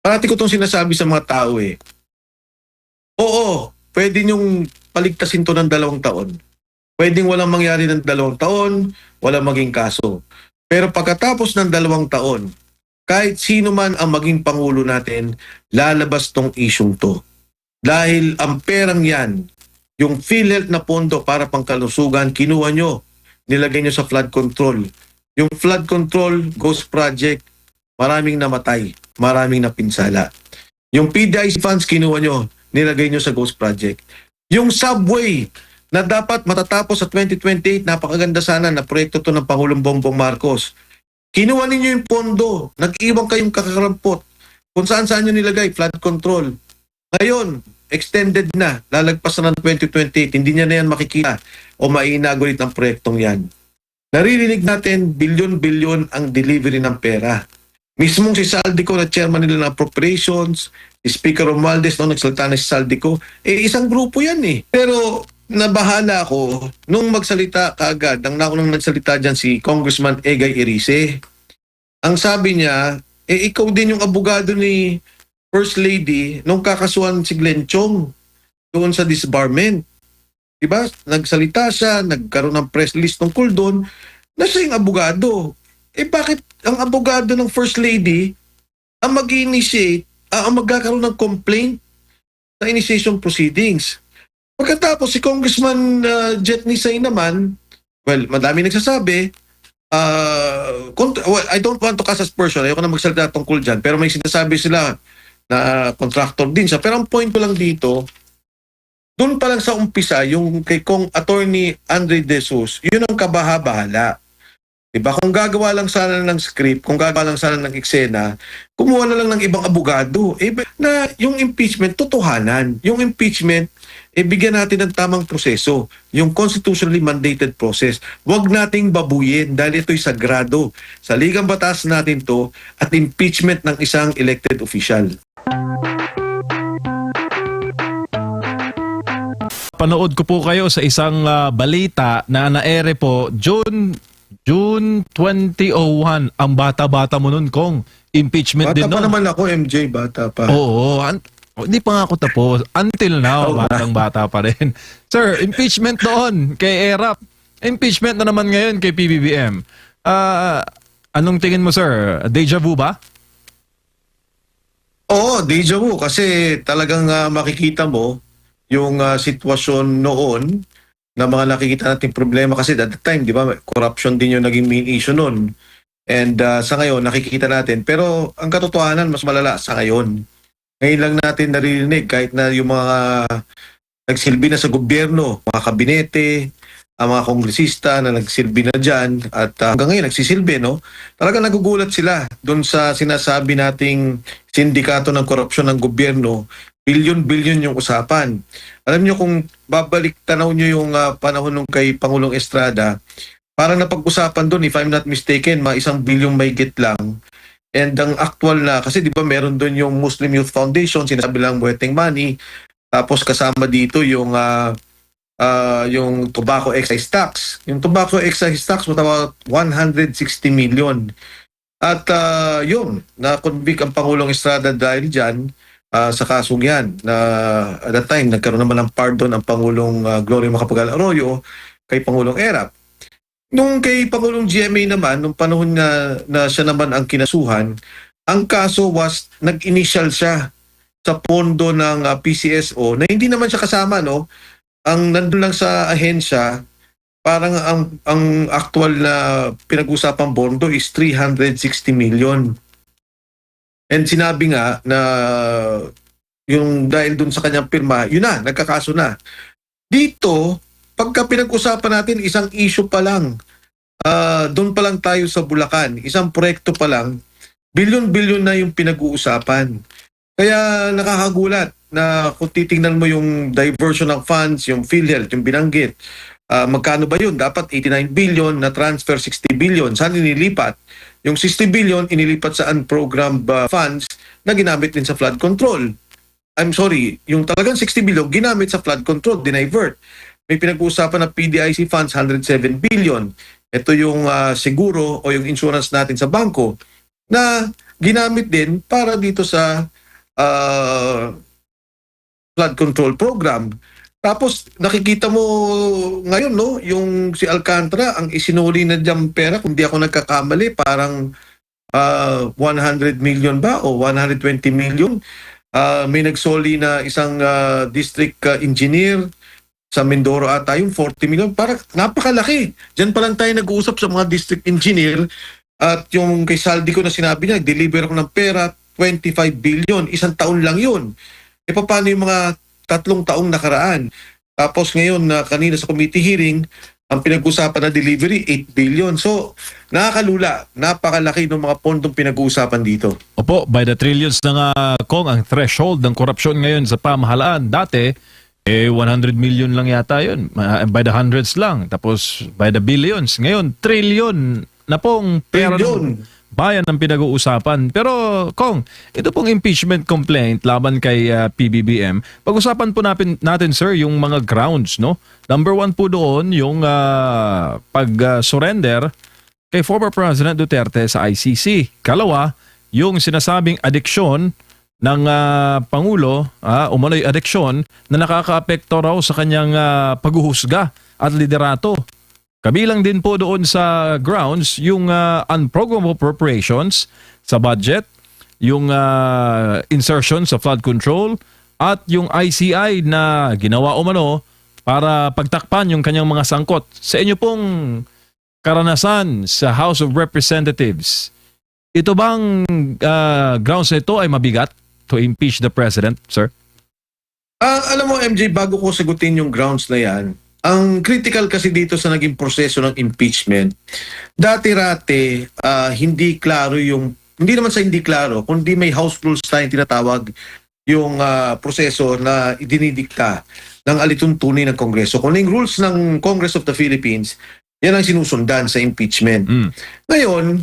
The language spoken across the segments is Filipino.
Parati ko itong sinasabi sa mga tao eh. Oo, pwede niyong paligtasin to ng 2 taon. Pwedeng walang mangyari ng 2 taon, walang maging kaso. Pero pagkatapos ng 2 taon, kahit sino man ang maging pangulo natin, lalabas tong isyong to. Dahil ang perang yan, yung PhilHealth na pondo para pangkalusugan, kinuha nyo, nilagay nyo sa flood control. Yung flood control, ghost project, maraming namatay, maraming napinsala. Yung PDIC funds, kinuha nyo, nilagay nyo sa ghost project. Yung subway, na dapat matatapos sa 2028, napakaganda sana na proyekto to ng Pangulong Bongbong Marcos. Kinuha ninyo yung pondo, nag-iwang kayong kakarampot. Kung saan-saan nyo nilagay, flood control. Ngayon, extended na, lalagpas na ng 2028, hindi niya na yan makikita o ma-inaugurate ang proyektong yan. Naririnig natin, bilyon-bilyon ang delivery ng pera. Mismong si Saldico na chairman nila ng appropriations, si Speaker Romualdez nung nagsalita na si Saldico, isang grupo yan eh. Pero nabahala ako nung magsalita kaagad, ang naunang nagsalita dyan si Congressman Egay Erice. Ang sabi niya, ikaw din yung abogado ni First Lady nung kakasuhan si Glenn Chong doon sa disbarment. Diba? Nagsalita siya, nagkaroon ng press list tungkol doon, na siya yung abogado. Bakit ang abogado ng First Lady ang mag-initiate, ang magkakaroon ng complaint sa initiation proceedings? Pagkatapos si Congressman Jet Nisay naman, well, madami nagsasabi, I don't want to cast aspersion, ayoko na magsalita tungkol dyan, pero may sinasabi sila na contractor din siya. Pero ang point ko lang dito, doon pa lang sa umpisa, yung kay Kong Attorney Andre De Jesus, yun ang kabaha-bahala. Diba? Kung gagawa lang sana ng script, kung gagawa lang sana ng eksena, kumuha na lang ng ibang abogado. Na yung impeachment, totohanan. Yung impeachment, bigyan natin ng tamang proseso. Yung constitutionally mandated process. Huwag nating babuyin dahil ito'y sagrado. Sa ligang batas natin to at impeachment ng isang elected official. Panood ko po kayo sa isang balita na naere po June 2001. Ang bata-bata mo nun, Kong. Impeachment Bata din pa nun. naman ako, MJ. Bata pa. Oo. Hindi pa nga ako tapos. Until now, batang-bata pa rin. Sir, impeachment doon kay ERAP. Impeachment na naman ngayon kay PBBM. Anong tingin mo, sir? Deja vu ba? Oo, deja vu. Kasi talagang makikita mo yung sitwasyon noon na mga nakikita nating problema. Kasi at the time, di ba, corruption din yung naging main issue noon. And sa ngayon, nakikita natin. Pero ang katotohanan, mas malala sa ngayon. Ngayon lang natin naririnig kahit na yung mga nagsilbi na sa gobyerno, mga kabinete, ang mga kongresista na nagsilbi na dyan at hanggang ngayon nagsisilbi, no? Talagang nagugulat sila doon sa sinasabi nating sindikato ng korupsyon ng gobyerno, bilyon-bilyon yung usapan. Alam nyo kung babalik tanaw nyo yung panahon nung kay Pangulong Estrada, parang napag-usapan doon, if I'm not mistaken, mga 1 bilyong mahigit lang. And ang actual na, kasi di ba meron doon yung Muslim Youth Foundation, sinasabi lang Mueteng Money, tapos kasama dito yung tobacco excise tax. Yung tobacco excise tax, matawag 160 million. At yun, na-convict ang Pangulong Estrada dahil dyan sa kasong yan. Na at that time, nagkaroon naman ng pardon ang Pangulong Gloria Macapagal Arroyo kay Pangulong ERAP. Nung kay Pangulong GMA naman, nung panahon na siya naman ang kinasuhan, ang kaso was, nag-initial siya sa pondo ng PCSO na hindi naman siya kasama, no? Ang nandun lang sa ahensya, parang ang actual na pinag-usapang bondo is 360 million. And sinabi nga na yung dahil dun sa kanyang pirma, yun na, nagkakaso na. Dito, pagka pinag-usapan natin, isang issue pa lang. Doon pa lang tayo sa Bulacan, isang proyekto pa lang, bilyon-bilyon na yung pinag-uusapan. Kaya nakakagulat na kung titingnan mo yung diversion ng funds, yung PhilHealth, yung binanggit, magkano ba yun? Dapat 89 billion na transfer 60 billion. Saan inilipat? Yung 60 billion inilipat sa unprogrammed funds na ginamit din sa flood control. I'm sorry, yung talagang 60 billion ginamit sa flood control, dinivert. May pinag-uusapan na PDIC funds, 107 billion. Ito yung siguro o yung insurance natin sa bangko na ginamit din para dito sa flood control program. Tapos nakikita mo ngayon, no, yung si Alcantara, ang isinuli na diyang pera, kung di ako nagkakamali, parang 100 million ba o 120 million. May nagsoli na isang district engineer sa Mindoro ata yung 40 million. Parang napakalaki. Diyan pa lang tayo nag-uusap sa mga district engineer at yung kay Saldi ko na sinabi niya, deliver ako ng pera, 25 billion. Isang taon lang yun. E paano yung mga 3 taong nakaraan? Tapos ngayon, kanina sa committee hearing, ang pinag-usapan na delivery, 8 billion. So, nakakalula. Napakalaki ng mga pondong pinag-uusapan dito. Opo, by the trillions na nga, Kong, ang threshold ng korupsyon ngayon sa pamahalaan. Dati, 100 million lang yata yun. By the hundreds lang. Tapos, by the billions. Ngayon, trillion na pong pera ng bayan ang pinag-uusapan. Pero, Kong, ito pong impeachment complaint laban kay PBBM. Pag-usapan po natin, sir, yung mga grounds, no? Number 1 po doon, yung pag-surrender kay former President Duterte sa ICC. Kalawa, yung sinasabing adiksyon ng Pangulo, umano'y adiksyon na nakakaapekto raw sa kanyang paghuhusga at liderato. Kabilang din po doon sa grounds yung unprogrammable appropriations sa budget, yung insertion sa flood control, at yung ICI na ginawa umano para pagtakpan yung kanyang mga sangkot. Sa inyo pong karanasan sa House of Representatives, ito bang grounds na ito ay mabigat to impeach the President, sir? Alam mo, MJ, bago ko sagutin yung grounds na yan, ang critical kasi dito sa naging proseso ng impeachment, dati-rate, hindi klaro yung, hindi naman sa hindi klaro, kundi may house rules tayong tinatawag yung proseso na idinidikta ng alituntunin ng Kongreso. Kung yung rules ng Congress of the Philippines, yan ang sinusundan sa impeachment. Ngayon,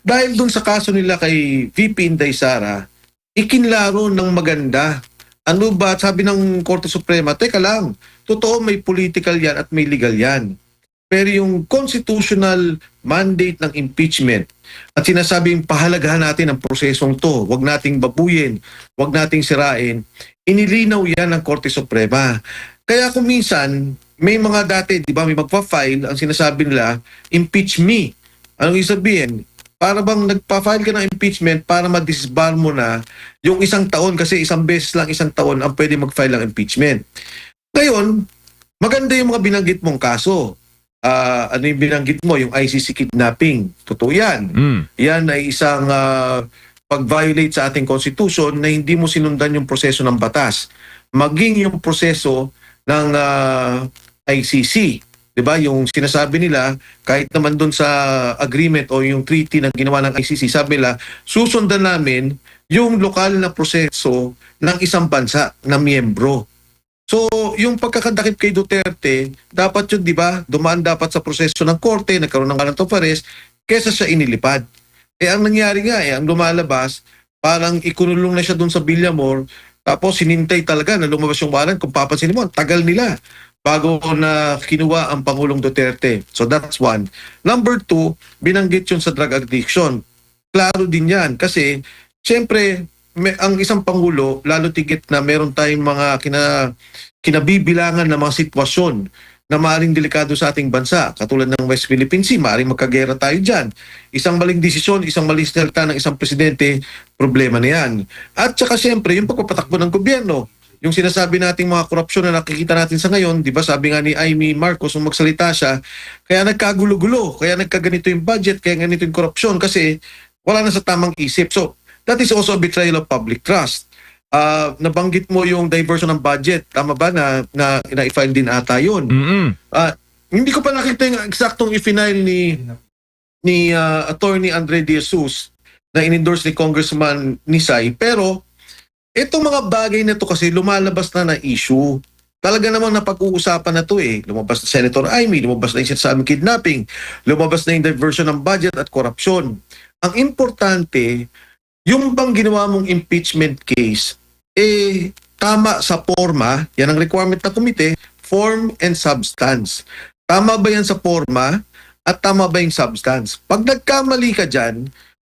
dahil dun sa kaso nila kay VP Inday Sara, ikinlaro ng maganda. Ano ba, sabi ng Korte Suprema, teka lang, totoo may political yan at may legal yan. Pero yung constitutional mandate ng impeachment at sinasabing pahalagahan natin ang prosesong to, wag nating babuyin, wag nating sirain, inilinaw yan ng Korte Suprema. Kaya kung minsan, may mga dati, di ba, may magpa-file, ang sinasabi nila, impeach me. Anong isabihin? Para bang nagpa-file ka ng impeachment para ma-disbar mo na yung 1 taon, kasi isang beses lang 1 taon ang pwede mag-file ng impeachment. Ngayon, maganda yung mga binanggit mong kaso. Ano yung binanggit mo? Yung ICC kidnapping. Totoo yan. Yan ay isang pag-violate sa ating constitution na hindi mo sinundan yung proseso ng batas. Maging yung proseso ng ICC. Diba? Yung sinasabi nila, kahit naman doon sa agreement o yung treaty na ginawa ng ICC, sabi nila, susundan namin yung lokal na proseso ng isang bansa na miyembro. So, yung pagkakadakip kay Duterte, dapat yun, di ba, dumaan dapat sa proseso ng korte, nagkaroon ng warrant of arrest, kesa siya inilipad. Ang nangyari nga, ang lumalabas, parang ikunulong na siya doon sa Villamor, tapos hinintay talaga na lumabas yung warrant. Kung papansin mo, tagal nila bago na kinuha ang Pangulong Duterte. So that's one. Number 2, binanggit yun sa drug addiction. Klaro din yan kasi siyempre ang isang Pangulo, lalo tigit na meron tayong mga kinabibilangan na mga sitwasyon na maaaring delikado sa ating bansa. Katulad ng West Philippine Sea, maaaring magkagera tayo dyan. Isang maling desisyon, isang maling salita ng isang presidente, problema na yan. At saka siyempre, yung pagpapatakbo ng gobyerno. Yung sinasabi nating mga korupsyon na nakikita natin sa ngayon, di ba sabi nga ni Amy Marcos nung magsalita siya, kaya nagkagulo-gulo, kaya nagkaganito yung budget, kaya ganito yung korupsyon kasi wala na sa tamang isip. So, that is also a betrayal of public trust. Nabanggit mo yung diversion ng budget. Tama ba na i-file din ata yun? Hindi ko pa nakita yung eksaktong i-file ni Attorney Andre De Jesus na in-endorse ni Congressman Nisay, pero itong mga bagay na ito kasi lumalabas na issue. Talaga namang napag-uusapan na ito eh. Lumabas na Senator Amy, lumabas na yung sinasabing kidnapping, lumabas na yung diversion ng budget at korupsyon. Ang importante, yung bang ginawa mong impeachment case, tama sa forma, yan ang requirement ng komite, form and substance. Tama ba yan sa forma at tama ba yung substance? Pag nagkamali ka dyan,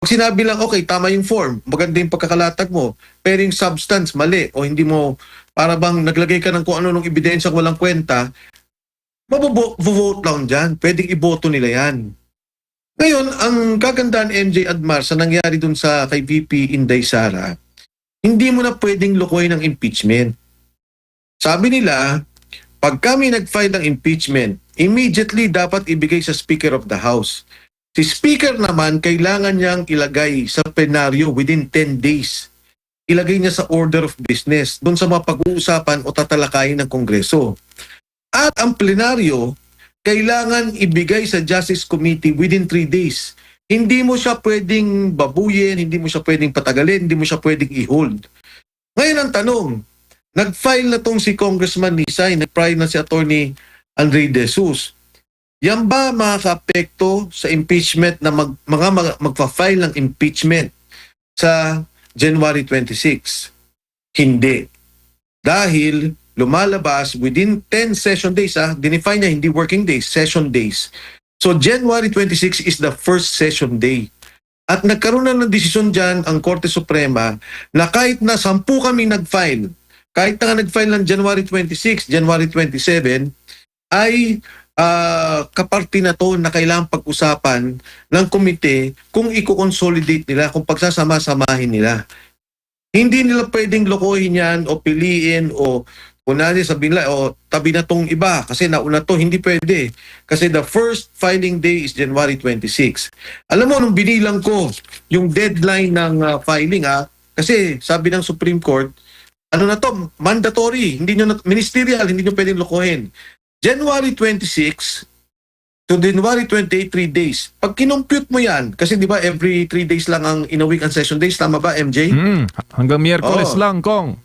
Pag sinabi lang, okay, tama yung form, maganda yung pagkakalatag mo, pero yung substance, mali, o hindi mo, para bang naglagay ka ng kung ano nung ebidensyang walang kwenta, mabovote lang dyan. Pwedeng iboto nila yan. Ngayon, ang kagandahan MJ Admar sa nangyari dun sa kay VP Inday Sara, hindi mo na pwedeng lukuhin ng impeachment. Sabi nila, pag kami nag-file ng impeachment, immediately dapat ibigay sa Speaker of the House. Si Speaker naman, kailangan niyang ilagay sa plenaryo within 10 days. Ilagay niya sa order of business, doon sa mga pag-uusapan o tatalakayin ng Kongreso. At ang plenaryo, kailangan ibigay sa Justice Committee within 3 days. Hindi mo siya pwedeng babuyin, hindi mo siya pwedeng patagalin, hindi mo siya pwedeng i-hold. Ngayon ang tanong, nag-file na tong si Congressman Nisay, nag-file na si Attorney Andre De Jesus. Yan ba makaka-apekto sa impeachment na magpa-file ng impeachment sa January 26? Hindi. Dahil lumalabas within 10 session days, dinefine niya hindi working days, session days. So January 26 is the first session day. At nagkaroon na ng desisyon dyan ang Korte Suprema na kahit na 10 kami nag-file, kahit na nag-file ng January 26, January 27, ay kaparti na to na kailangang pag-usapan ng komite kung i-consolidate nila, kung pagsasama-samahin nila. Hindi nila pwedeng lokohin yan o piliin o kunwari sabihin nila o tabi na tong iba kasi nauna to, hindi pwede. Kasi the first filing day is January 26. Alam mo, nung binilang ko yung deadline ng filing, kasi sabi ng Supreme Court, ano na to, mandatory, hindi nyo ministerial, hindi nyo pwedeng lokohin. January 26 to January 28, 3 days. Pag kinompute mo yan, kasi di ba every 3 days lang ang in a week and session days, tama ba MJ? Hanggang Miyerkules lang, Kong.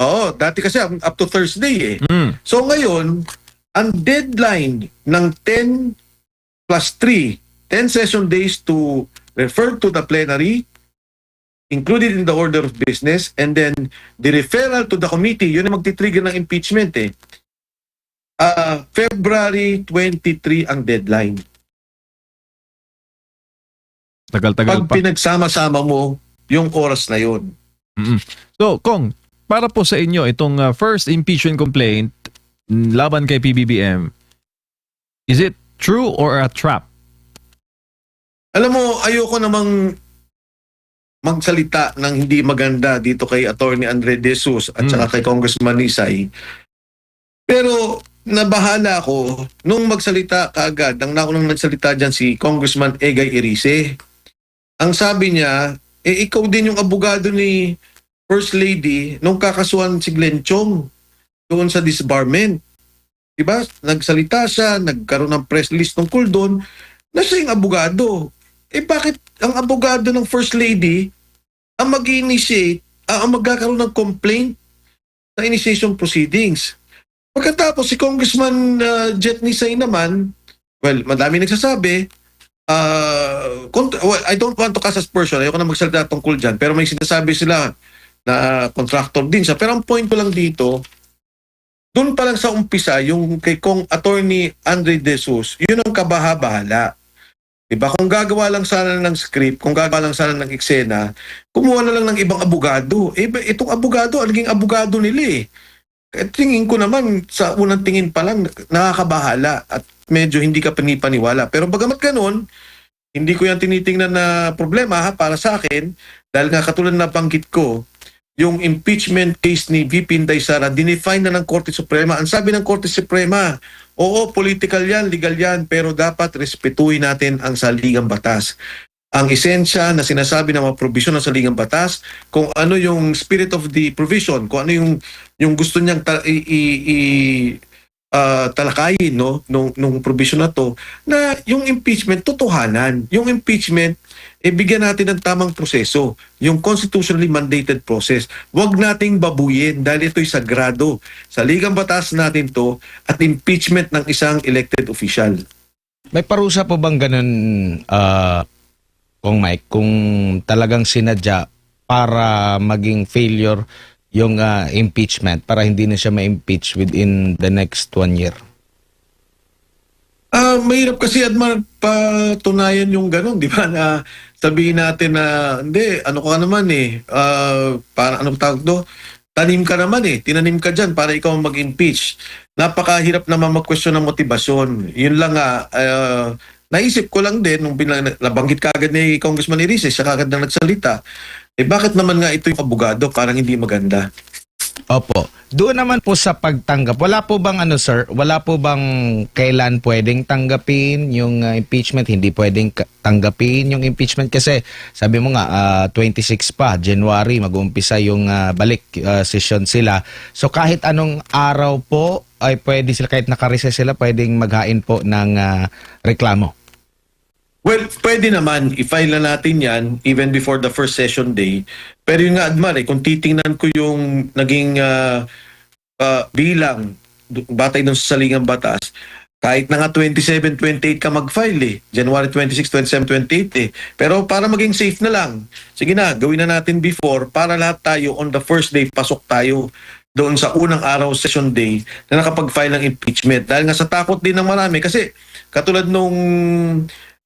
Oo, dati kasi up to Thursday eh. So ngayon, ang deadline ng 10 plus 3, 10 session days to refer to the plenary, included in the order of business, and then the referral to the committee, yun ang magti-trigger ng impeachment eh. February 23 ang deadline. Tagal-tagal Pag pa. pinagsama-sama mo yung oras na yun. So, Kong, para po sa inyo, itong first impeachment complaint laban kay PBBM, is it true or a trap? Alam mo, ayoko namang magsalita ng hindi maganda dito kay Attorney Andre De Jesus at saka kay Congressman Nisay. Pero nabahala ako nung magsalita kaagad, ang naunang nagsalita dyan si Congressman Egay Erice. Ang sabi niya, ikaw din yung abogado ni First Lady nung kakasuhan si Glenn Chong doon sa disbarment. Diba? Nagsalita siya, nagkaroon ng press release tungkol doon, na siya yung abogado. Bakit ang abogado ng First Lady ang mag-initiate, ang magkakaroon ng complaint sa initiation proceedings? Pagkatapos si Congressman Jet Nisay naman, well, madami nagsasabi, I don't want to cast aspersion, ayoko na magsalita tungkol dyan, pero may sinasabi sila na contractor din siya. Pero ang point ko lang dito, doon pa lang sa umpisa, yung kay Kong Attorney Andre De Jesus, yun ang kabaha-bahala. Diba? Kung gagawa lang sana ng script, kung gagawa lang sana ng eksena, kumuha na lang ng ibang abogado. Itong abogado, naging abogado nila eh. Tingin ko naman, sa unang tingin pa lang, nakakabahala at medyo hindi ka panipaniwala. Pero bagamat ganun, hindi ko yan tinitingnan na problema para sa akin, dahil nga katulad na banggit ko, yung impeachment case ni VP Inday Sara, dinefine na ng Korte Suprema. Ang sabi ng Korte Suprema, oo, political yan, legal yan, pero dapat respetuhin natin ang saligang batas. Ang esensya na sinasabi ng mga provision ng saligang batas, kung ano yung spirit of the provision, kung ano yung gusto niyang talakayin nung provision na to, na yung impeachment, totohanan. Yung impeachment, bigyan natin ng tamang proseso, yung constitutionally mandated process. Huwag nating babuyin dahil ito'y sagrado. Sa ligang batas natin to at impeachment ng isang elected official. May parusa po bang ganun, Kong Mike, kung talagang sinadya para maging failure yung impeachment, para hindi na siya ma-impeach within the next 1 year? Mahirap kasi Admar patunayan yung ganun, di ba? Na sabihin natin na, hindi, ano ka naman para anong tawag do? Tanim ka naman tinanim ka dyan para ikaw ang mag-impeach. Napakahirap naman mag-question ng motibasyon. Yun lang naisip ko lang din, nung nabanggit kagad ni Congressman Irises, siya kagad na nagsalita, bakit naman nga ito yung abogado, parang hindi maganda. Opo. Doon naman po sa pagtanggap, wala po bang sir, wala po bang kailan pwedeng tanggapin yung impeachment, hindi pwedeng tanggapin yung impeachment kasi sabi mo nga 26 pa, January mag-uumpisa yung balik session sila. So kahit anong araw po ay pwede sila, kahit nakareses sila, pwedeng maghain po ng reklamo. Well, pwede naman, i-file na natin yan even before the first session day. Pero yun nga, Admar, kung titingnan ko yung naging bilang batay dun sa saligang batas, kahit na nga 27, 28 ka mag-file January 26, 27, 28 Pero para maging safe na lang, sige na, gawin na natin before para lahat tayo on the first day, pasok tayo doon sa unang araw session day na nakapag-file ng impeachment. Dahil nga sa takot din ng marami, kasi katulad nung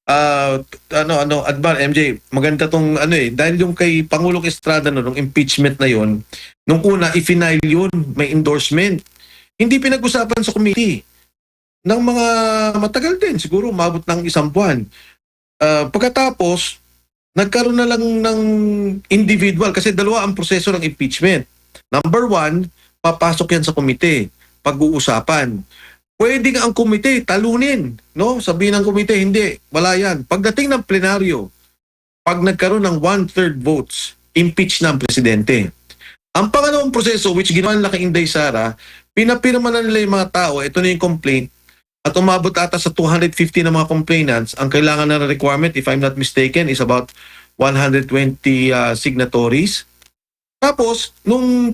Admar, MJ, maganda tong dahil yung kay Pangulong Estrada nung impeachment na yon, nung una i-final yun, may endorsement. Hindi pinag-usapan sa committee ng mga matagal din, siguro umabot ng 1 buwan. Pagkatapos, nagkaroon na lang ng individual kasi dalawa ang proseso ng impeachment. Number 1, papasok yan sa komite, pag-uusapan. Pwede nga ang komite talunin, no? Sabihin ng komite, hindi, wala yan. Pagdating ng plenaryo, pag nagkaroon ng 1/3 votes, impeach na ang presidente. Ang pangalawang proseso, which ginawa nila kay Inday Sara, pinapirma na nila yung mga tao, ito na yung complaint, at umabot ata sa 250 na mga complainants. Ang kailangan na requirement, if I'm not mistaken, is about 120 signatories. Tapos, nung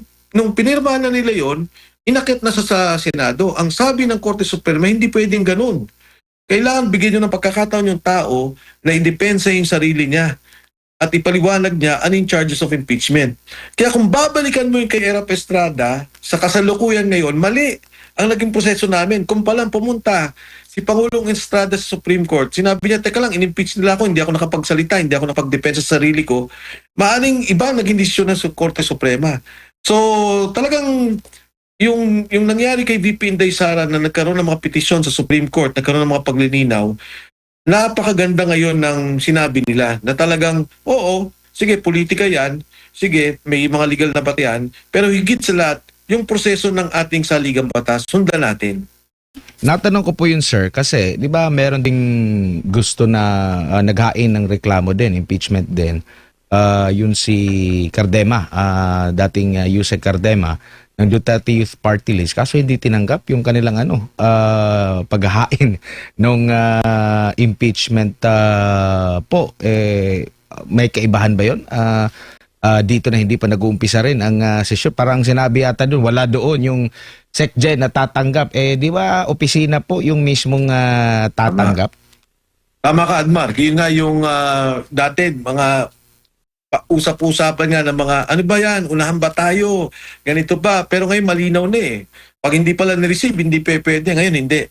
pinirma na nila yon, inakit na sa Senado. Ang sabi ng Korte Suprema, hindi pwedeng ganun. Kailangan bigyan nyo ng pagkakataon yung tao na idepensa yung sarili niya at ipaliwanag niya ano yung charges of impeachment. Kaya kung babalikan mo yung kay Erap Estrada, sa kasalukuyan ngayon, mali ang naging proseso namin. Kung palang pumunta si Pangulong Estrada sa Supreme Court, sinabi niya, teka lang, in-impeach nila ako, hindi ako nakapagsalita, hindi ako nakapagdepensa sa sarili ko. Maaring iba naging desisyon ng Korte Suprema. So, talagang yung nangyari kay VP Inday Sara na nagkaroon ng mga petisyon sa Supreme Court, nagkaroon ng mga paglilinaw, napakaganda ngayon ng sinabi nila na talagang, oo, sige, politika yan, sige, may mga legal na batayan, pero higit sa lahat, yung proseso ng ating saligang batas, sundan natin. Natanong ko po yun, sir, kasi di ba meron ding gusto na naghain ng reklamo din, impeachment din. Yun si Cardema, dating Yusek Cardema, ng Duterte Youth Party List, kaso hindi tinanggap yung kanilang paghahain ng impeachment po. May kaibahan ba yun? Dito na hindi pa nag-uumpisa rin ang sesyon. Parang sinabi ata doon, wala doon yung SecGen na tatanggap. Di ba opisina po yung mismong tatanggap? Tama ka, Admar. Yun nga yung dati, mga usap-usapan nga ng mga, ano ba yan, unahan ba tayo, ganito ba, pero ngayon malinaw na Pag hindi pala na-receive, hindi pwede, ngayon hindi.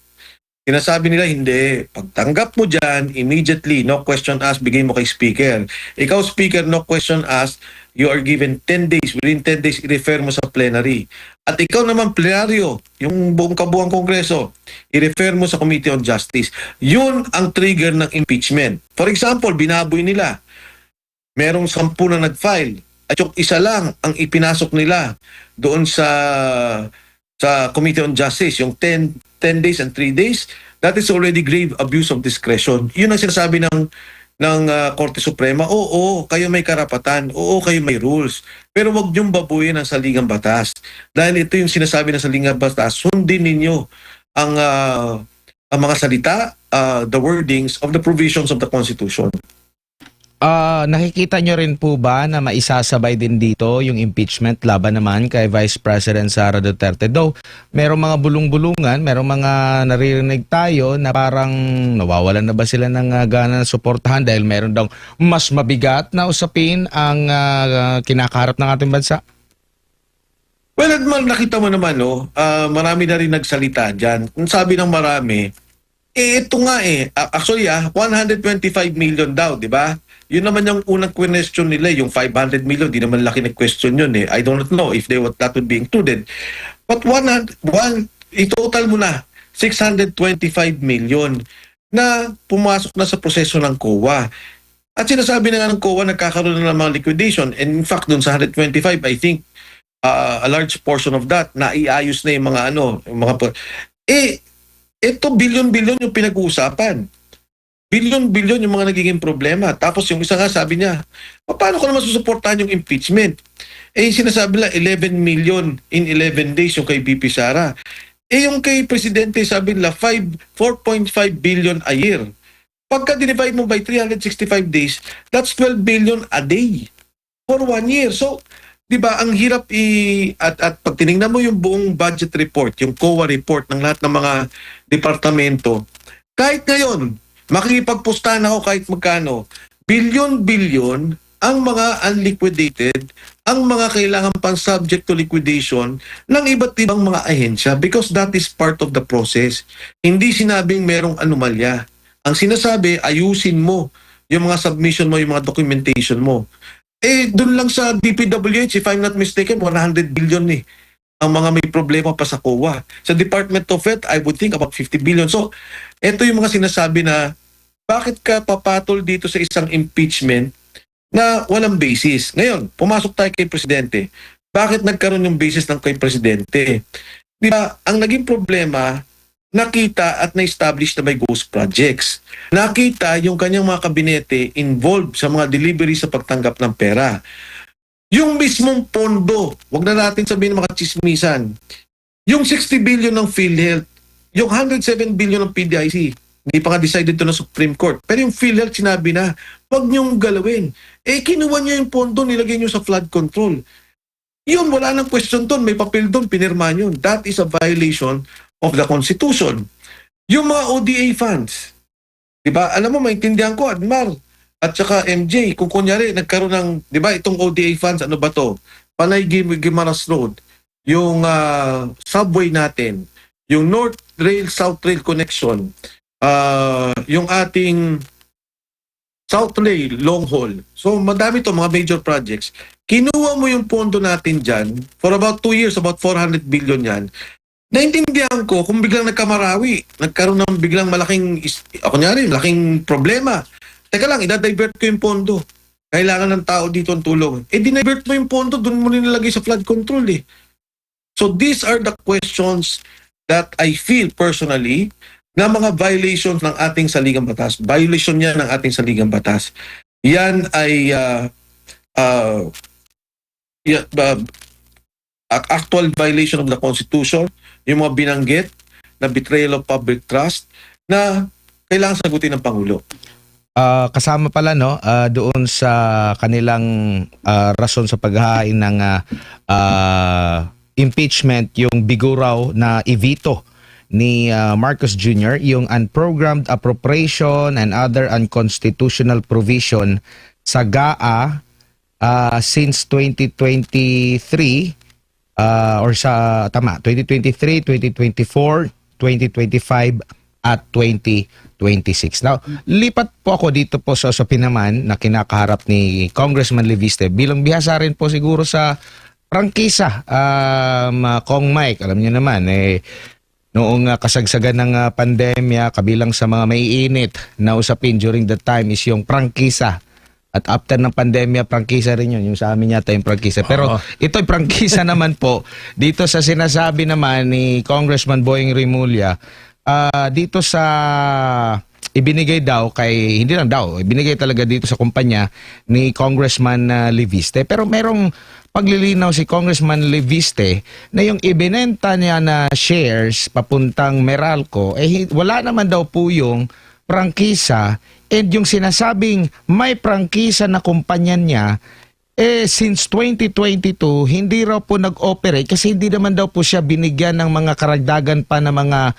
Sinasabi nila, hindi. Pagtanggap mo dyan, immediately, no question asked, bigay mo kay speaker. Ikaw, speaker, no question asked, you are given 10 days. Within 10 days, i-refer mo sa plenary. At ikaw naman, plenaryo, yung buong kabuang kongreso, i-refer mo sa Committee on Justice. Yun ang trigger ng impeachment. For example, binaboy nila. Merong 10 na nag-file at yung isa lang ang ipinasok nila doon sa Committee on Justice, yung 10 days and 3 days, that is already grave abuse of discretion. Yun ang sinasabi ng Korte Suprema. Oo, kayo may karapatan. Oo, kayo may rules. Pero wag niyong babuyin ang saligang batas. Dahil ito yung sinasabi ng saligang batas, sundin ninyo ang mga salita, the wordings of the provisions of the Constitution. Nakikita nyo rin po ba na maisasabay din dito yung impeachment laban naman kay Vice President Sara Duterte? Though, merong mga bulong-bulungan, merong mga naririnig tayo na parang nawawalan na ba sila ng gana na suportahan dahil meron daw mas mabigat na usapin ang kinakaharap ng ating bansa? Well, Edmar, nakita mo naman, marami na rin nagsalita dyan. Kung sabi ng marami, Ito nga actually 125 million daw, di ba? Yun naman yung unang question nila, yung 500 million, di naman laki na question yun I don't know if that would be included. But i-total mo na, 625 million na pumasok na sa proseso ng COA. At sinasabi na nga ng COA, nagkakaroon na ng mga liquidation. And in fact, dun sa 125, I think, a large portion of that, naiayos na yung mga ito, bilyon-bilyon yung pinag-uusapan. Bilyon-bilyon yung mga nagiging problema. Tapos yung isa nga sabi niya, paano ko naman susuportahan yung impeachment? Sinasabi lang 11 million in 11 days yung kay BP Sara. Yung kay Presidente sabi nila 4.5 billion a year. Pagka divide mo by 365 days, that's 12 billion a day for 1 year. So, di ba, ang hirap at pag tinignan mo yung buong budget report, yung COA report ng lahat ng mga departamento, kahit ngayon, makikipagpustahan ako kahit magkano, bilyon-bilyon ang mga unliquidated, ang mga kailangan pang subject to liquidation ng iba't ibang mga ahensya because that is part of the process. Hindi sinabing merong anomalya. Ang sinasabi, ayusin mo yung mga submission mo, yung mga documentation mo. Doon lang sa DPWH, if I'm not mistaken, 100 billion ang mga may problema pa sa COA. Sa Department of Health, I would think about 50 billion. So, ito yung mga sinasabi na bakit ka papatol dito sa isang impeachment na walang basis. Ngayon, pumasok tayo kay Presidente. Bakit nagkaroon yung basis ng kay Presidente? Di ba, ang naging problema, nakita at na-establish na may ghost projects. Nakita yung kanyang mga kabinete involved sa mga delivery sa pagtanggap ng pera. Yung mismong pondo, wag na natin sabihin mga chismisan, yung 60 billion ng PhilHealth, yung 107 billion ng PDIC, hindi pa nga decided to ng Supreme Court. Pero yung PhilHealth sinabi na, wag niyong galawin. Kinuha niyo yung pondo, nilagay niyo sa flood control. Yun, wala nang question doon, may papel doon, pinirma yun. That is a violation of the Constitution. Yung mga ODA funds, di ba? Alam mo, maintindihan ko, Admar, at saka MJ, kung kunyari, nagkaroon ng, di ba, itong ODA funds, ano ba to? Panay Guimaras Road, yung subway natin, yung North Rail, South Rail connection, yung ating South Rail, long haul. So, madami to, mga major projects. Kinuha mo yung pondo natin dyan, for about 2 years, about 400 billion yan. Naintindihan ko kung biglang nagkamarawi, nagkaroon ng biglang malaking problema. Teka lang, idadivert ko yung pondo. Kailangan ng tao dito ang tulong. Dinivert mo yung pondo, doon mo nilalagay sa flood control So these are the questions that I feel personally na mga violations ng ating saligang batas. Violation yan ng ating saligang batas. Yan ay actual violation of the Constitution, yung mga binanggit na betrayal of public trust na kailangan sagutin ng Pangulo. Kasama pala doon sa kanilang rason sa paghahain ng impeachment yung bigo raw na i-veto ni Marcos Jr. yung unprogrammed appropriation and other unconstitutional provision sa GAA since 2023 2023, 2024, 2025 at 2026. Now, lipat po ako dito po sa usapin naman na kinakaharap ni Congressman Leviste bilang bihasa rin po siguro sa prangkisa, Kong Mike. Alam niyo naman, noong kasagsagan ng pandemya, kabilang sa mga maiinit na usapin during that time is yung prangkisa. At after ng pandemya, prangkisa rin yun. Yung sa amin yata yung prangkisa. Pero ito'y prangkisa naman po dito sa sinasabi naman ni Congressman Boying Rimulya, dito sa ibinigay daw kay, hindi lang daw, ibinigay talaga dito sa kumpanya ni Congressman Leviste. Pero merong paglilinaw si Congressman Leviste na yung ibinenta niya na shares papuntang Meralco, wala naman daw po yung prangkisa. And yung sinasabing may prangkisa na kumpanya niya, since 2022, hindi raw po nag-operate kasi hindi naman daw po siya binigyan ng mga karagdagan pa na mga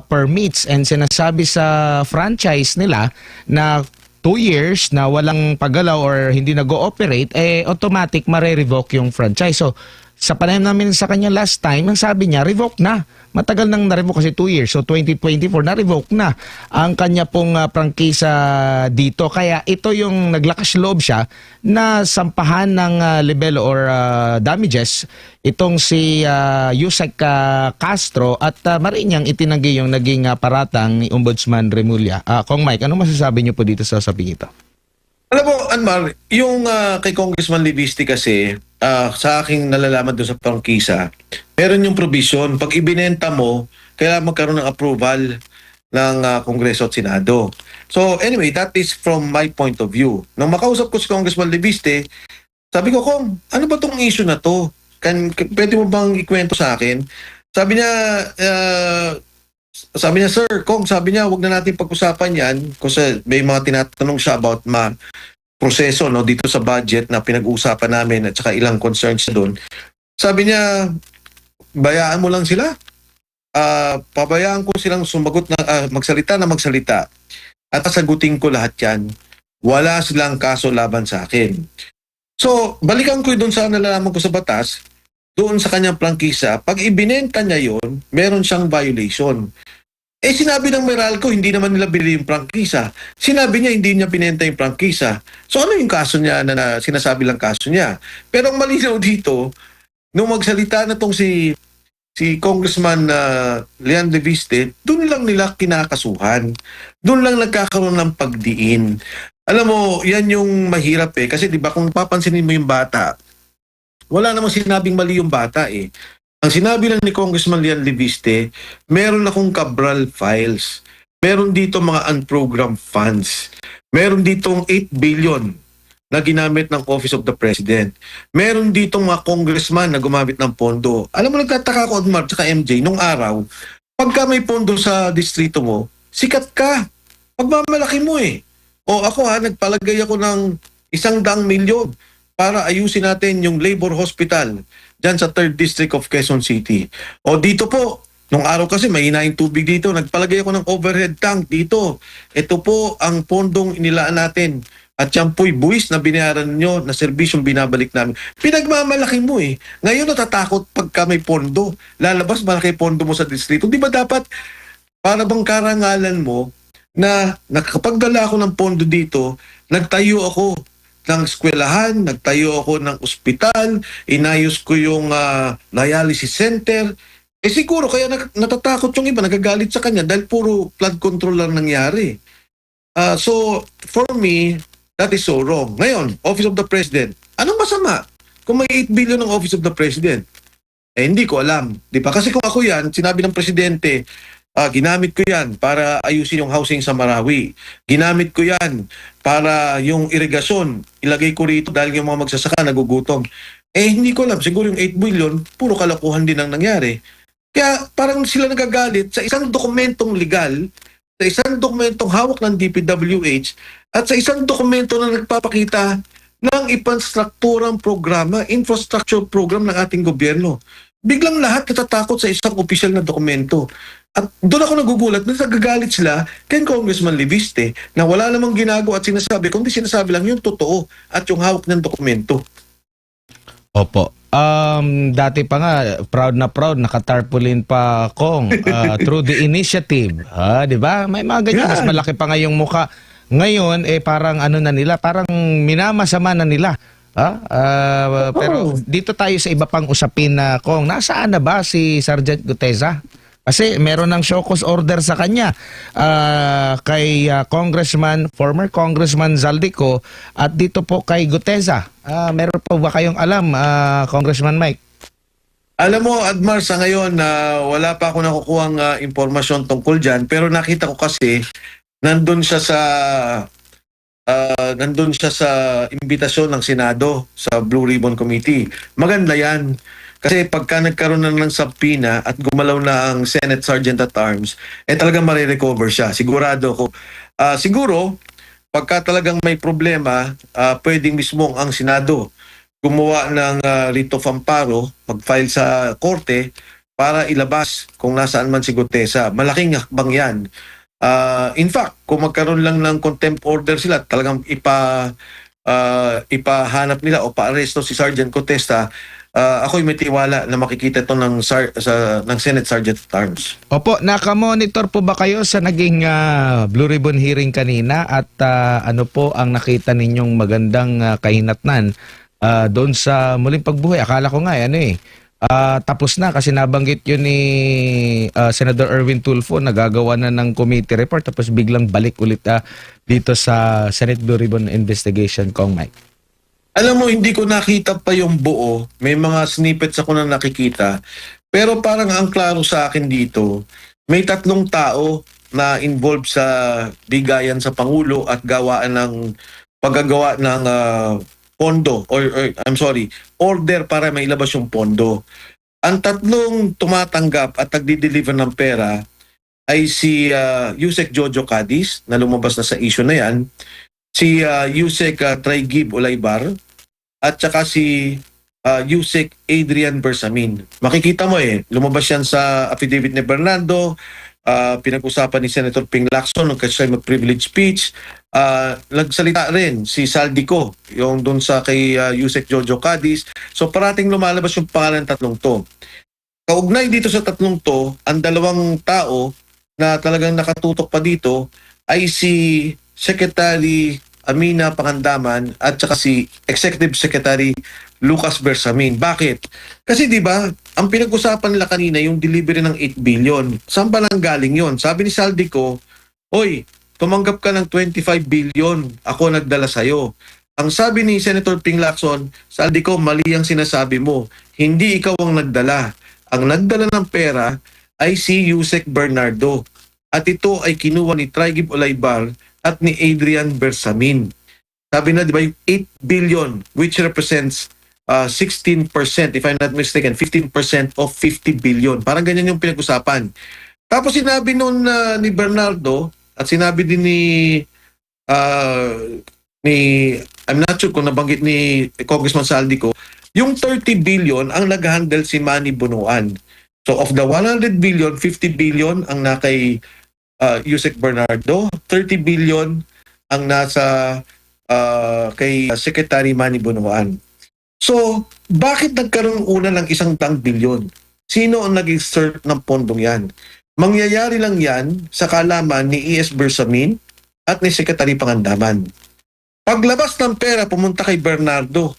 permits. And sinasabi sa franchise nila na 2 years na walang paggalaw or hindi nag-ooperate, automatic mare-revoke yung franchise. So, Sa panayam namin sa kanya last time, ang sabi niya, revoke na. Matagal nang na-revoke kasi 2 years. So 2024, na-revoke na ang kanya pong prangkisa dito. Kaya ito yung naglakas loob siya na sampahan ng libelo or damages itong si Yusek Castro at marinyang itinanggi yung naging paratang ni Ombudsman Remulla. Kong Mike, ano masasabi niyo po dito sa usaping ito? Alam mo, Anmar, yung kay Congressman Livisti kasi, sa aking nalalaman doon sa prangkisa, meron yung provision. Pag ibinenta mo, kailangan magkaroon ng approval ng Kongreso at Senado. So anyway, that is from my point of view. Nung makausap ko si Congressman Livisti, sabi ko, Kong, ano ba tong issue na to? Pwede mo bang ikwento sa akin? Sabi niya, sir, Kong, sabi niya, wag na natin pag-usapan yan kasi may mga tinatanong siya about proseso no dito sa budget na pinag-uusapan namin at saka ilang concerns doon. Sabi niya, bayaan mo lang sila. Pabayaan ko silang sumagot na magsalita at sasagutin ko lahat yan. Wala silang kaso laban sa akin. So, balikan ko doon sa nalalaman ko sa batas, doon sa kanyang prangkisa, pag ibinenta niya yon, meron siyang violation. Sinabi ng Meralco, hindi naman nila binili yung prangkisa. Sinabi niya, hindi niya pinenta yung prangkisa. So ano yung kaso niya na sinasabi lang kaso niya? Pero ang malinaw dito, nung magsalita na tong si Congressman Leon Leviste, doon lang nila kinakasuhan. Doon lang nagkakaroon ng pagdiin. Alam mo, yan yung mahirap kasi di ba kung papansinin mo yung bata, wala namang sinabing mali yung bata Ang sinabi lang ni Congressman Leon Leviste, meron akong Cabral files. Meron dito mga unprogrammed funds. Meron ditong 8 billion na ginamit ng Office of the President. Meron ditong mga congressman na gumamit ng pondo. Alam mo, nagtataka ko, Odmar, tsaka MJ, nung araw, pagka may pondo sa distrito mo, sikat ka. Pagmamalaki mo O ako nagpalagay ako ng 100 milyon para ayusin natin yung labor hospital dyan sa 3rd District of Quezon City. O dito po, nung araw kasi mahina yung tubig dito, nagpalagay ako ng overhead tank dito. Ito po ang pondong inilaan natin. At yan po'y buwis na binayaran nyo na serbisyong binabalik namin. Pinagmamalaki mo Ngayon natatakot pagka may pondo. Lalabas malaki pondo mo sa distrito. Di ba dapat para bang karangalan mo na nakakapagdala ako ng pondo dito, nagtayo ako ng eskwelahan, nagtayo ako ng ospital, inayos ko yung dialysis center. Siguro kaya natatakot yung iba, nagagalit sa kanya dahil puro flood control lang nangyari. So, for me, that is so wrong. Ngayon, Office of the President, anong masama kung may 8 billion ng Office of the President? Hindi ko alam. Di ba? Kasi kung ako yan, sinabi ng Presidente, ginamit ko yan para ayusin yung housing sa Marawi. Ginamit ko yan para yung irigasyon, ilagay ko rito dahil yung mga magsasaka nagugutom. Hindi ko alam. Siguro yung 8 billion, puro kalokohan din ang nangyari. Kaya parang sila nagagalit sa isang dokumentong legal, sa isang dokumentong hawak ng DPWH, at sa isang dokumento na nagpapakita ng infrastrukturang programa, infrastructure program ng ating gobyerno. Biglang lahat natatakot sa isang opisyal na dokumento. At doon ako nagugulat na nagagalit sila kay Congressman Leviste na wala namang ginagawa at sinasabi, kundi sinasabi lang yung totoo at yung hawak ng dokumento. Opo. Dati pa nga, proud na proud, nakatarpaulin pa Kong through the initiative. Di ba? May mga ganyan, mas malaki pa nga yung mukha. Ngayon, parang ano na nila, parang minamasama na nila. Pero dito tayo sa iba pang usapin na Kong, nasaan na ba si Sergeant Guteza? Kasi meron ng show cause order sa kanya kay former Congressman Zaldico at dito po kay Guteza. Meron po ba kayong alam, Congressman Mike? Alam mo, Admar, sa ngayon, wala pa ako nakukuhang impormasyon tungkol dyan, pero nakita ko kasi nandun siya sa imbitasyon ng Senado sa Blue Ribbon Committee. Maganda yan. Kasi pagka nagkaroon na ng subpoena at gumalaw na ang Senate Sergeant at Arms, talagang marirecover siya. Sigurado ko. Siguro, pagka talagang may problema, pwedeng mismo ang Senado gumawa ng writ of amparo, mag-file sa korte para ilabas kung nasaan man si Guteza. Malaking hakbang yan. In fact, kung magkaroon lang ng contempt order sila, talagang ipahanap nila o paaresto si Sergeant Guteza, ako'y may tiwala na makikita ito ng Senate Sergeant at Arms. Opo, nakamonitor po ba kayo sa naging Blue Ribbon hearing kanina at ano po ang nakita ninyong magandang kahinatnan doon sa muling pagbuhay? Akala ko nga tapos na kasi nabanggit yun ni Senator Erwin Tulfo, nagagawa na ng committee report tapos biglang balik ulit dito sa Senate Blue Ribbon investigation, Kong Mike. Alam mo, hindi ko nakita pa yung buo. May mga snippets ako na nakikita. Pero parang ang klaro sa akin dito, may 3 tao na involved sa bigayan sa Pangulo at paggagawa ng pondo order para mailabas yung pondo. Ang 3 tumatanggap at nagdi-deliver ng pera ay si Yusek Jojo Cadiz na lumabas na sa issue na yan, si Yusek Traigib Olaybar, at saka si Yusek Adrian Bersamin. Makikita mo lumabas yan sa affidavit ni Bernardo, pinag-usapan ni Senator Ping Lacson nung kasi mag-privilege speech. Nagsalita rin si Saldico, yung doon sa kay Yusek Jojo Cadiz. So parating lumalabas yung pangalan ng 3 to. Kaugnay dito sa 3 to, ang 2 tao na talagang nakatutok pa dito ay si Secretary Amina Pangandaman at saka si Executive Secretary Lucas Bersamin. Bakit? Kasi 'di ba, ang pinag-usapan nila kanina yung delivery ng 8 billion. Saan ba nang galing 'yon? Sabi ni Saldico, "Oy, tumanggap ka ng 25 billion. Ako nagdala sa iyo." Ang sabi ni Senator Ping Lacson, "Saldico, mali ang sinasabi mo. Hindi ikaw ang nagdala. Ang nagdala ng pera ay si Yusek Bernardo. At ito ay kinuha ni Traigib Olaybar at ni Adrian Bersamin." Sabi na, di ba, yung 8 billion, which represents 16%, if I'm not mistaken, 15% of 50 billion. Parang ganyan yung pinag-usapan. Tapos sinabi nun ni Bernardo, at sinabi din I'm not sure kung nabanggit ni Congressman Saldico, yung 30 billion ang nag-handle si Manny Bunuan. So of the 100 billion, 50 billion ang nakay Yusek Bernardo, 30 billion ang nasa kay Secretary Manny Bunuan. So, bakit nagkaroon una ng 100 billion? Sino ang nag-exert ng pondong yan? Mangyayari lang yan sa kalaman ni E.S. Bersamin at ni Secretary Pangandaman. Paglabas ng pera, pumunta kay Bernardo.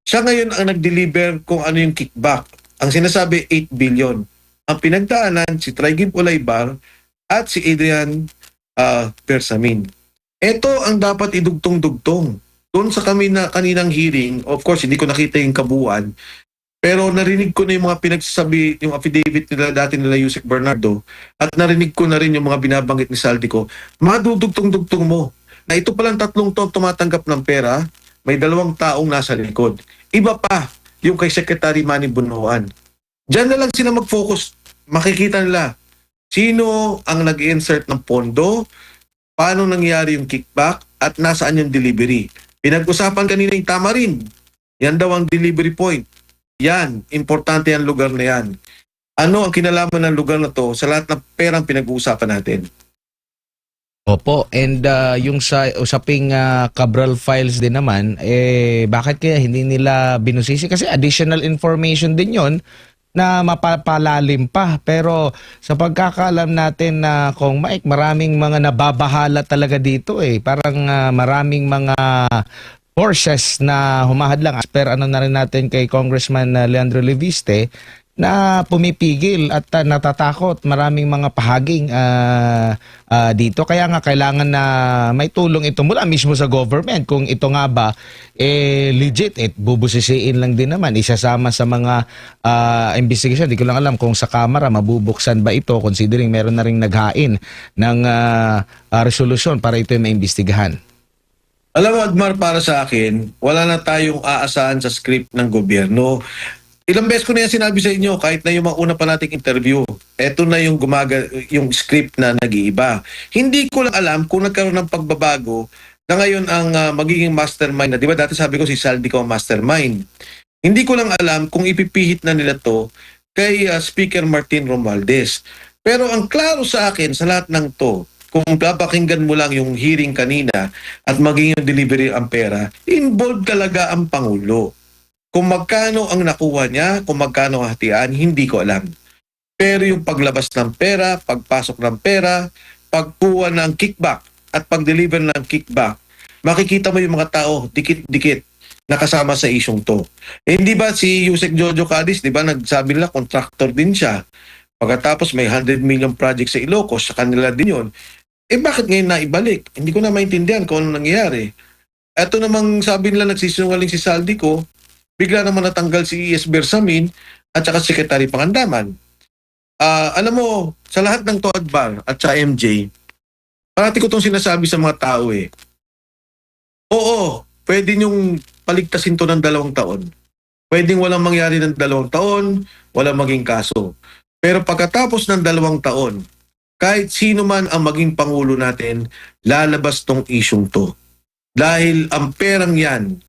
Siya ngayon ang nag-deliver kung ano yung kickback. Ang sinasabi, 8 billion. Ang pinagdaanan, si Traigib Olaybar at si Adrian Bersamin. Ito ang dapat idugtong-dugtong. Doon sa kaninang hearing, of course, hindi ko nakita yung kabuuan, pero narinig ko na yung mga pinagsasabi, yung affidavit nila dati nila Yusek Bernardo, at narinig ko na rin yung mga binabanggit ni Saldico. Madudugtong-dugtong mo na ito palang 3 to tumatanggap ng pera, may 2 taong nasa likod. Iba pa yung kay Secretary Manny Bunuan. Diyan na lang sila mag-focus. Makikita nila sino ang nag-insert ng pondo, paano nangyari yung kickback, at nasaan yung delivery. Pinag-usapan kanina yung Tamarin. Yan daw ang delivery point. Yan, importante ang lugar na yan. Ano ang kinalaman ng lugar na to sa lahat ng perang pinag-uusapan natin? Opo, and yung sa usaping Cabral files din naman, bakit kaya hindi nila binusisi? Kasi additional information din yon na mapapalalim pa. Pero sa pagkakaalam natin na Kong Mike, maraming mga nababahala talaga dito Parang maraming mga forces na humahadlang. As per ano na rin natin kay Congressman Leandro Leviste, na pumipigil at natatakot maraming mga pahaging dito. Kaya nga kailangan na may tulong ito mula mismo sa government. Kung ito nga ba legit, bubusisiin lang din naman, isasama sa mga investigation. Di ko lang alam kung sa Kamara mabubuksan ba ito, considering meron na ring naghain ng resolusyon para ito ay maimbestigahan. Alam mo, Admar, para sa akin, wala na tayong aasahan sa script ng gobyerno. Ilang beses ko na yan sinabi sa inyo, kahit na yung mga una pa nating interview, eto na yung yung script na nag-iiba. Hindi ko lang alam kung nagkaroon ng pagbabago na ngayon ang magiging mastermind na, di ba dati sabi ko si Saldico ang mastermind. Hindi ko lang alam kung ipipihit na nila to kay Speaker Martin Romualdez. Pero ang klaro sa akin sa lahat ng to, kung papakinggan mo lang yung hearing kanina at maging yung delivery ang pera, involved talaga ang Pangulo. Kung magkano ang nakuha niya, kung magkano ang hatian, hindi ko alam. Pero yung paglabas ng pera, pagpasok ng pera, pagkuha ng kickback at pag-deliver ng kickback, makikita mo yung mga tao dikit-dikit nakasama sa isyong to. Hindi ba si Yusek Jojo Cadiz, di ba nagsabi nila contractor din siya. Pagkatapos may 100 million project sa Ilocos, sa kanila din yun. Bakit ngayon naibalik? Hindi ko na maintindihan kung ano nangyayari. Ito namang sabi nila nagsisinungaling si Saldico, bigla naman natanggal si E.S. Bersamin at saka Secretary Pangandaman. Alam mo, sa lahat ng Toad Bar at sa MJ, parati ko itong sinasabi sa mga tao Oo, pwede niyong paligtasin to ng 2 taon. Pwedeng walang mangyari ng 2 taon, walang maging kaso. Pero pagkatapos ng 2 taon, kahit sino man ang maging pangulo natin, lalabas tong isyong to. Dahil ang perang yan,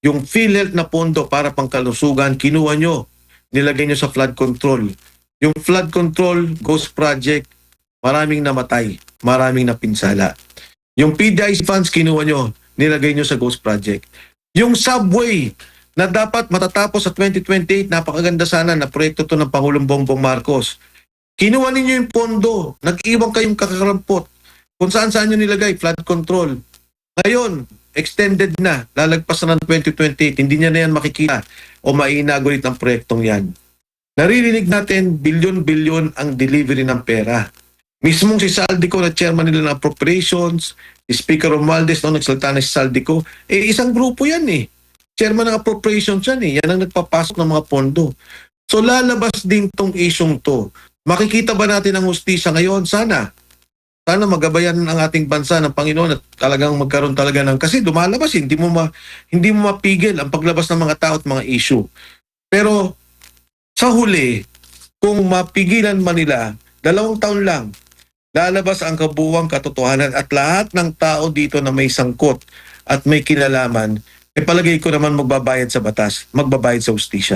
yung PhilHealth na pondo para pangkalusugan, kinuha nyo, nilagay nyo sa flood control. Yung flood control, ghost project, maraming namatay, maraming napinsala. Yung PDIC funds, kinuha nyo, nilagay nyo sa ghost project. Yung subway, na dapat matatapos sa 2028, napakaganda sana na proyekto to ng Pangulong Bongbong Marcos. Kinuha ninyo yung pondo, nag-iwan kayong kakarampot. Kung saan-saan nyo nilagay, flood control. Ngayon, extended na, lalagpas na ng 2028, hindi niya na yan makikita o ma-inaugurate ang proyektong yan. Naririnig natin, bilyon-bilyon ang delivery ng pera. Mismong si Saldico na chairman nila ng appropriations, si Speaker Romualdez nung nagsalita na si Saldico, isang grupo yan Chairman ng appropriations yan Yan ang nagpapasok ng mga pondo. So lalabas din tong isyong to. Makikita ba natin ang hustisya ngayon? Sana magabayan ang ating bansa ng Panginoon at talagang magkaroon talaga ng, kasi lumalabas, hindi mo mapigil ang paglabas ng mga tao at mga issue. Pero sa huli, kung mapigilan man nila, 2 taon lang, lalabas ang kabuuang katotohanan at lahat ng tao dito na may sangkot at may kinalaman, palagay ko naman magbabayad sa batas, magbabayad sa hustisya.